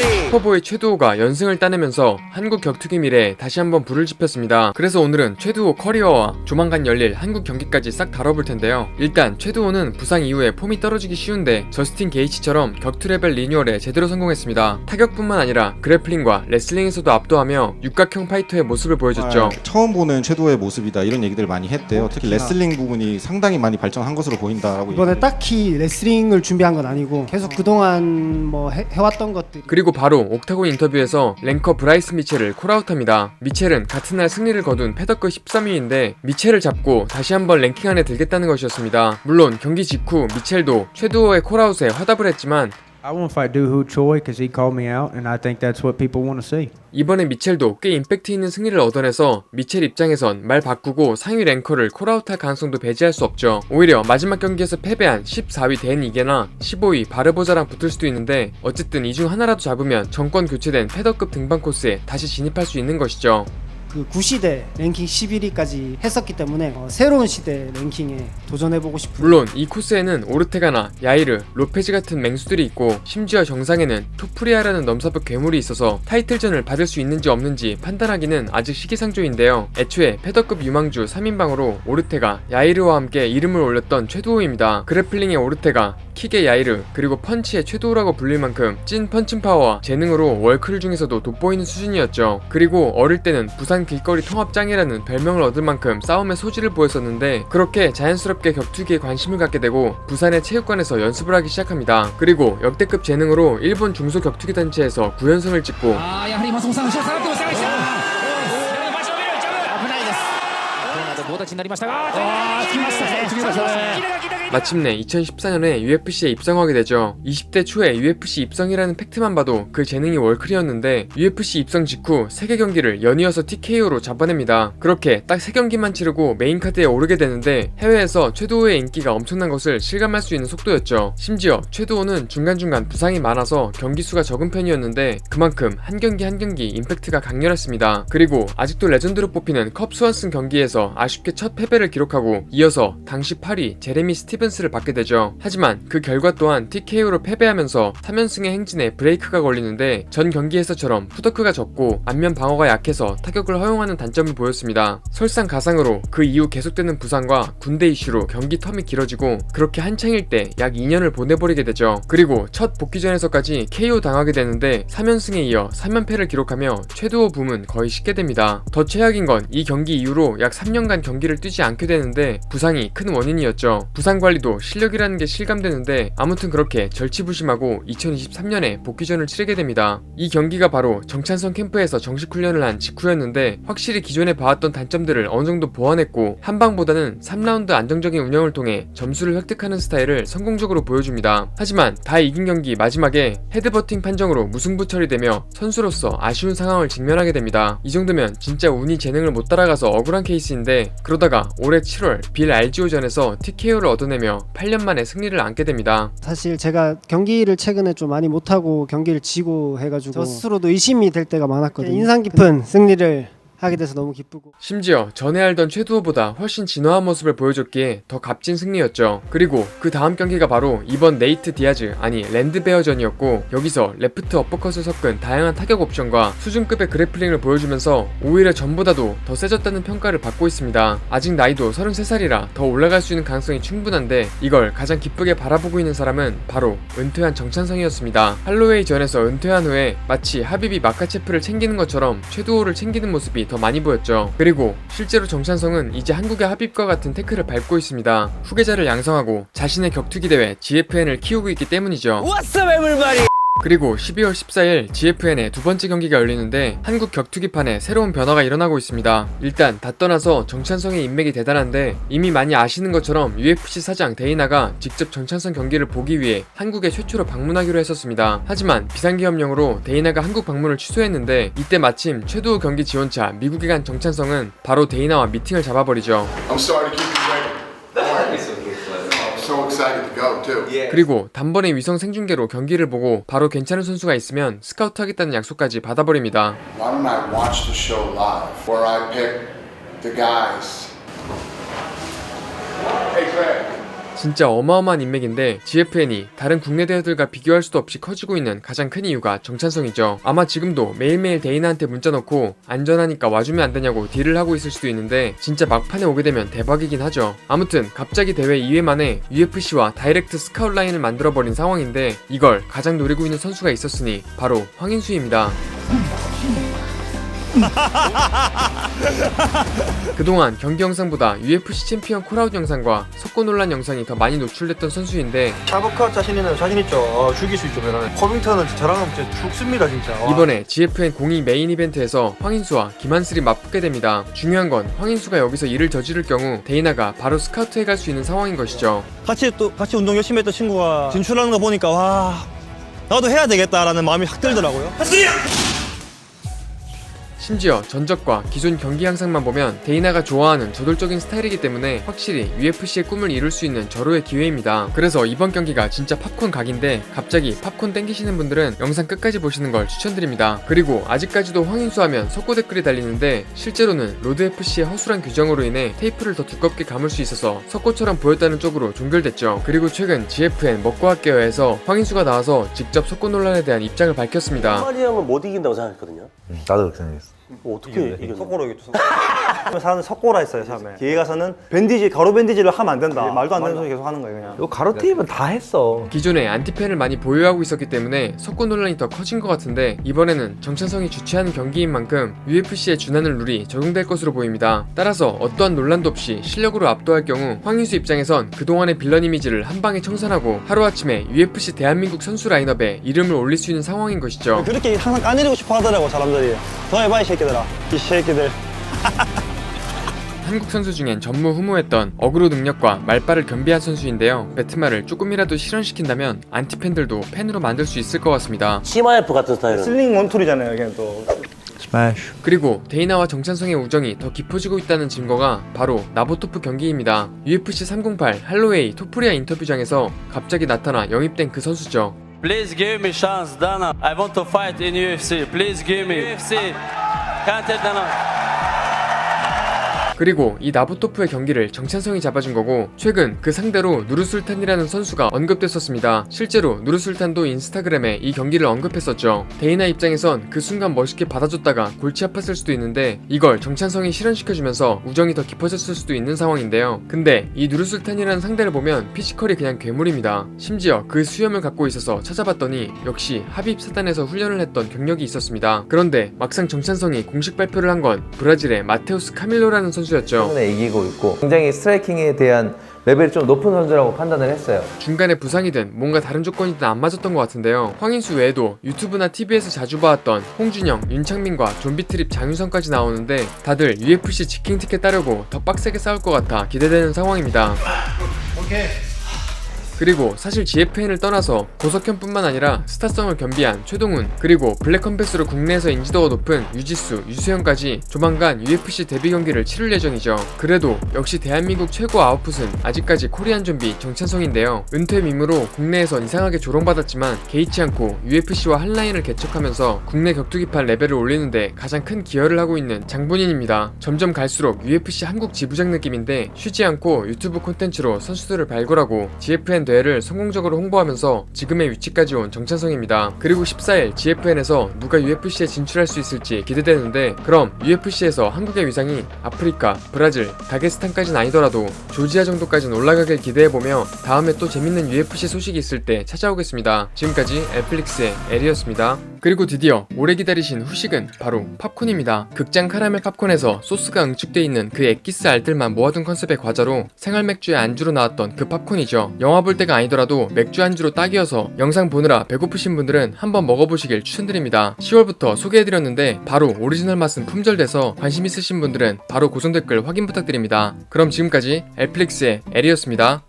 슈퍼보이 최두호가 연승을 따내면서 한국 격투기 미래에 다시 한번 불을 지폈습니다. 그래서 오늘은 최두호 커리어와 조만간 열릴 한국 경기까지 싹 다뤄볼 텐데요. 일단 최두호는 부상 이후에 폼이 떨어지기 쉬운데 저스틴 게이치처럼 격투 레벨 리뉴얼에 제대로 성공했습니다. 타격뿐만 아니라 그래플링과 레슬링에서도 압도하며 육각형 파이터의 모습을 보여줬죠. 처음 보는 최두호의 모습이다 이런 얘기들 많이 했대요. 특히 레슬링 부분이 상당히 많이 발전한 것으로 보인다라고. 이번에 딱히 레슬링을 준비한 건 아니고 계속 그동안 뭐 해왔던 것들. 그리고 바로 옥타곤 인터뷰에서 랭커 브라이스 미첼을 콜아웃합니다. 미첼은 같은 날 승리를 거둔 패더급 13위인데 미첼을 잡고 다시 한번 랭킹 안에 들겠다는 것이었습니다. 물론 경기 직후 미첼도 최두호의 콜아웃에 화답을 했지만 I won't fight Doo Ho Choi because he called me out, and I think that's what people want to see. 이번에 미첼도 꽤 임팩트 있는 승리를 얻어내서 미첼 입장에선 말 바꾸고 상위 랭커를 콜아웃할 가능성도 배제할 수 없죠. 오히려 마지막 경기에서 패배한 14위 댄 이게나 15위 바르보자랑 붙을 수도 있는데 어쨌든 이 중 하나라도 잡으면 정권 교체된 패더급 등반 코스에 다시 진입할 수 있는 것이죠. 그 구시대 랭킹 11위까지 했었기 때문에 새로운 시대 랭킹에 도전해보고 싶은. 물론 이 코스에는 오르테가나 야이르, 로페즈 같은 맹수들이 있고 심지어 정상에는 토프리아라는 넘사벽 괴물이 있어서 타이틀전을 받을 수 있는지 없는지 판단하기는 아직 시기상조인데요. 애초에 패더급 유망주 3인방으로 오르테가, 야이르와 함께 이름을 올렸던 최두호입니다. 그래플링의 오르테가, 킥의 야이르, 그리고 펀치의 최두호라고 불릴 만큼 찐 펀칭 파워와 재능으로 월클 중에서도 돋보이는 수준이었죠. 그리고 어릴 때는 부산 길거리 통합짱이라는 별명을 얻을 만큼 싸움의 소질을 보였었는데 그렇게 자연스럽게 격투기에 관심을 갖게 되고 부산의 체육관에서 연습을 하기 시작합니다. 그리고 역대급 재능으로 일본 중소 격투기 단체에서 9연승을 찍고 마침내 2014년에 UFC에 입성하게 되죠. 20대 초에 UFC 입성이라는 팩트만 봐도 그 재능이 월클이었는데 UFC 입성 직후 3개 경기를 연이어서 TKO로 잡아냅니다. 그렇게 딱 3경기만 치르고 메인카드에 오르게 되는데 해외에서 최두호의 인기가 엄청난 것을 실감할 수 있는 속도였죠. 심지어 최두호는 중간중간 부상이 많아서 경기 수가 적은 편이었는데 그만큼 한 경기 한 경기 임팩트가 강렬했습니다. 그리고 아직도 레전드로 뽑히는 컵 수완슨 경기에서 아쉽게 첫 패배를 기록하고 이어서 당시 8위 제레미 스티븐스를 받게 되죠. 하지만 그 결과 또한 TKO로 패배하면서 3연승의 행진에 브레이크가 걸리는데 전 경기에서처럼 푸더크가 적고 안면 방어가 약해서 타격을 허용하는 단점을 보였습니다. 설상가상으로 그 이후 계속되는 부상과 군대 이슈로 경기 텀이 길어지고 그렇게 한창일 때 약 2년을 보내버리게 되죠. 그리고 첫 복귀전에서까지 KO 당하게 되는데 3연승에 이어 3연패를 기록하며 최두호 붐은 거의 식게 됩니다. 더 최악인 건 이 경기 이후로 약 3년간 경기를 뛰지 않게 되는데 부상이 큰 원인이었죠. 부상 관리도 실력이라는 게 실감되는데 아무튼 그렇게 절치부심하고 2023년에 복귀전을 치르게 됩니다. 이 경기가 바로 정찬성 캠프에서 정식 훈련을 한 직후였는데 확실히 기존에 봐왔던 단점들을 어느정도 보완했고 한방보다는 3라운드 안정적인 운영을 통해 점수를 획득하는 스타일을 성공적으로 보여줍니다. 하지만 다 이긴 경기 마지막에 헤드버팅 판정으로 무승부 처리되며 선수로서 아쉬운 상황을 직면하게 됩니다. 이 정도면 진짜 운이 재능을 못 따라가서 억울한 케이스인데 그러다가 올해 7월 빌 RGO전에서 TKO를 얻어내며 8년 만에 승리를 안게 됩니다. 사실 제가 경기를 최근에 좀 많이 못하고 경기를 지고 해가지고 저 스스로도 의심이 될 때가 많았거든요. 인상 깊은 승리를 하게 돼서 너무 기쁘고 심지어 전에 알던 최두호보다 훨씬 진화한 모습을 보여줬기에 더 값진 승리였죠. 그리고 그 다음 경기가 바로 이번 네이트 디아즈 아니 랜드베어전이었고 여기서 레프트 어퍼컷을 섞은 다양한 타격 옵션과 수준급의 그래플링을 보여주면서 오히려 전보다도 더 세졌다는 평가를 받고 있습니다. 아직 나이도 33살이라 더 올라갈 수 있는 가능성이 충분한데 이걸 가장 기쁘게 바라보고 있는 사람은 바로 은퇴한 정찬성이었습니다. 할로웨이 전에서 은퇴한 후에 마치 하비비 마카체프를 챙기는 것처럼 최두호를 챙기는 모습이 더 많이 보였죠. 그리고 실제로 정찬성은 이제 한국의 하빕과 같은 태클을 밟고 있습니다. 후계자를 양성하고 자신의 격투기 대회 GFN을 키우고 있기 때문이죠. 그리고 12월 14일 GFN의 두 번째 경기가 열리는데 한국 격투기판에 새로운 변화가 일어나고 있습니다. 일단 다 떠나서 정찬성의 인맥이 대단한데 이미 많이 아시는 것처럼 UFC 사장 데이나가 직접 정찬성 경기를 보기 위해 한국에 최초로 방문하기로 했었습니다. 하지만 비상계엄령으로 데이나가 한국 방문을 취소했는데 이때 마침 최두호 경기 지원차 미국에 간 정찬성은 바로 데이나와 미팅을 잡아버리죠. 그리고 단번에 위성 생중계로 경기를 보고 바로 괜찮은 선수가 있으면 스카우트하겠다는 약속까지 받아버립니다. Why don't I watch the show live where I pick the guys? Hey Greg, 진짜 어마어마한 인맥인데 GFN이 다른 국내 대회들과 비교할 수도 없이 커지고 있는 가장 큰 이유가 정찬성이죠. 아마 지금도 매일매일 데이나한테 문자 넣고 안전하니까 와주면 안 되냐고 딜을 하고 있을 수도 있는데 진짜 막판에 오게 되면 대박이긴 하죠. 아무튼 갑자기 대회 2회 만에 UFC와 다이렉트 스카웃 라인을 만들어버린 상황인데 이걸 가장 노리고 있는 선수가 있었으니 바로 황인수입니다. 그동안 경기 영상보다 UFC 챔피언 콜아웃 영상과 석고 논란 영상이 더 많이 노출됐던 선수인데 샤브카 자신 있죠. 죽일 수 있죠. 커빙턴은 저랑은 진짜 죽습니다 진짜. 이번에 GFN 공이 메인 이벤트에서 황인수와 김한슬이 맞붙게 됩니다. 중요한 건 황인수가 여기서 일을 저지를 경우 데이나가 바로 스카우트해 갈 수 있는 상황인 것이죠. 같이 운동 열심히 했던 친구가 진출하는 거 보니까 와 나도 해야 되겠다라는 마음이 확 들더라고요. 심지어 전적과 기존 경기 양상만 보면 데이나가 좋아하는 저돌적인 스타일이기 때문에 확실히 UFC의 꿈을 이룰 수 있는 절호의 기회입니다. 그래서 이번 경기가 진짜 팝콘 각인데 갑자기 팝콘 땡기시는 분들은 영상 끝까지 보시는 걸 추천드립니다. 그리고 아직까지도 황인수 하면 석고 댓글이 달리는데 실제로는 로드FC의 허술한 규정으로 인해 테이프를 더 두껍게 감을 수 있어서 석고처럼 보였다는 쪽으로 종결됐죠. 그리고 최근 GFN 먹고 할게요에서 황인수가 나와서 직접 석고 논란에 대한 입장을 밝혔습니다. 한마디 형은 못 이긴다고 생각했거든요. 나도 그렇게 생각했어. 어떻게 이겼냐? 석고로 이겼죠. 사람은 석고라 했어요 처음에. 뒤에 가서는 밴디지 가로 밴디지를 하면 안 된다. 말도 안 되는 소리 계속 하는 거예요 그냥. 이거 가로 테이프는 다 했어. 기존에 안티팬을 많이 보유하고 있었기 때문에 석고 논란이 더 커진 것 같은데 이번에는 정찬성이 주최하는 경기인 만큼 UFC에 준하는 룰이 적용될 것으로 보입니다. 따라서 어떠한 논란도 없이 실력으로 압도할 경우 황인수 입장에선 그동안의 빌런 이미지를 한 방에 청산하고 하루아침에 UFC 대한민국 선수 라인업에 이름을 올릴 수 있는 상황인 것이죠. 그렇게 항상 까내리고 싶어 하더라고 사람들이. 더 해봐 이 새끼들아. 이 새끼들. 한국 선수 중엔 전무후무했던 어그로 능력과 말빨을 겸비한 선수인데요. 배트말을 조금이라도 실현시킨다면 안티팬들도 팬으로 만들 수 있을 것 같습니다. 치마에프 같은 스타일은 슬링 원툴이잖아요 이게 또. Smash. 그리고 데이나와 정찬성의 우정이 더 깊어지고 있다는 증거가 바로 나보토프 경기입니다. UFC 308 할로웨이 토프리아 인터뷰장에서 갑자기 나타나 영입된 그 선수죠. Please give me chance, Dana. I want to fight in UFC. Please give me. UFC. Can't tell Dana. 그리고 이 나부토프의 경기를 정찬성이 잡아준 거고 최근 그 상대로 누르술탄이라는 선수가 언급됐었습니다. 실제로 누르술탄도 인스타그램에 이 경기를 언급했었죠. 데이나 입장에선 그 순간 멋있게 받아줬다가 골치 아팠을 수도 있는데 이걸 정찬성이 실현시켜주면서 우정이 더 깊어졌을 수도 있는 상황인데요. 근데 이 누르술탄이라는 상대를 보면 피지컬이 그냥 괴물입니다. 심지어 그 수염을 갖고 있어서 찾아봤더니 역시 하빕 사단에서 훈련을 했던 경력이 있었습니다. 그런데 막상 정찬성이 공식 발표를 한 건 브라질의 마테우스 카밀로라는 선수였죠. 최근에 이기고 있고 굉장히 스트라이킹에 대한 레벨이 좀 높은 선수라고 판단을 했어요. 중간에 부상이든 뭔가 다른 조건이든 안 맞았던 것 같은데요. 황인수 외에도 유튜브나 TV에서 자주 봐왔던 홍준영, 윤창민과 좀비트립 장윤성까지 나오는데 다들 UFC 직행 티켓 따려고 더 빡세게 싸울 것 같아 기대되는 상황입니다. 그리고 사실 GFN을 떠나서 고석현뿐만 아니라 스타성을 겸비한 최동훈 그리고 블랙컴뱃으로 국내에서 인지도가 높은 유지수, 유수현까지 조만간 UFC 데뷔 경기를 치를 예정이죠. 그래도 역시 대한민국 최고 아웃풋은 아직까지 코리안 좀비 정찬성인데요. 은퇴 밈으로 국내에선 이상하게 조롱받았지만 개의치 않고 UFC와 한 라인을 개척하면서 국내 격투기판 레벨을 올리는데 가장 큰 기여를 하고 있는 장본인입니다. 점점 갈수록 UFC 한국 지부장 느낌인데 쉬지 않고 유튜브 콘텐츠로 선수들을 발굴하고 GFN 대회를 성공적으로 홍보하면서 지금의 위치까지 온 정찬성입니다. 그리고 14일 GFN에서 누가 UFC에 진출할 수 있을지 기대되는데 그럼 UFC에서 한국의 위상이 아프리카, 브라질, 다게스탄까지는 아니더라도 조지아 정도까지는 올라가길 기대해보며 다음에 또 재밌는 UFC 소식이 있을 때 찾아오겠습니다. 지금까지 넷플릭스의 에리였습니다. 그리고 드디어 오래 기다리신 후식은 바로 팝콘입니다. 극장 카라멜 팝콘에서 소스가 응축돼 있는 그 엑기스 알들만 모아둔 컨셉의 과자로 생활 맥주의 안주로 나왔던 그 팝콘이죠. 영화 볼 때가 아니더라도 맥주 안주로 딱이어서 영상 보느라 배고프신 분들은 한번 먹어보시길 추천드립니다. 10월부터 소개해드렸는데 바로 오리지널 맛은 품절돼서 관심 있으신 분들은 바로 고정 댓글 확인 부탁드립니다. 그럼 지금까지 넷플릭스의 에리였습니다.